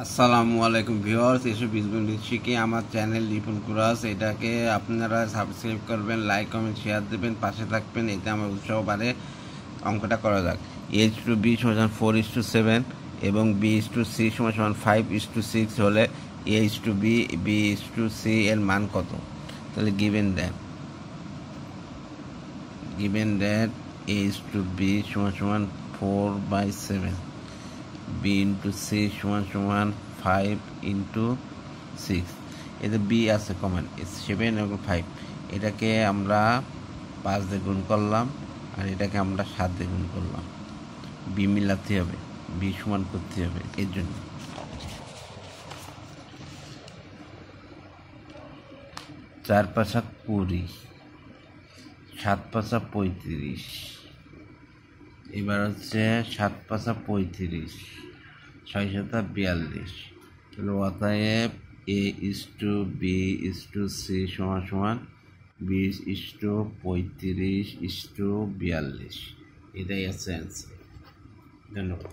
আসসালামু আলাইকুম ভিউয়ার্স, এসব বীজগণিত শিখে আমার চ্যানেল রিপন কুরাস, এটাকে আপনারা সাবস্ক্রাইব করবেন, লাইক কমেন্ট শেয়ার দেবেন, পাশে থাকবেন, এতে আমার উৎসাহ বাড়ে। অঙ্কটা করা যাক। a/b = 4:7 এবং b/c = 5:6 হলে a/b b/c এর মান কত? তাহলে given that a/b = 4/7, b into c = 5 into 6। এতে b আছে কমন, 7 এবং 5। এটাকে আমরা 5 দিয়ে গুণ করলাম আর এটাকে আমরা 7 দিয়ে গুণ করলাম। b মিলাতে হবে, b সমান করতে হবে। এর জন্য 4 × 5 = 20, 7 × 5 = 35। এবার হচ্ছে 7 × 5 = 35, 6 × 7 = 42। তাহলে অতএব a/b/c = 20:35:42। এটাই আছে অ্যান্সার। ধন্যবাদ।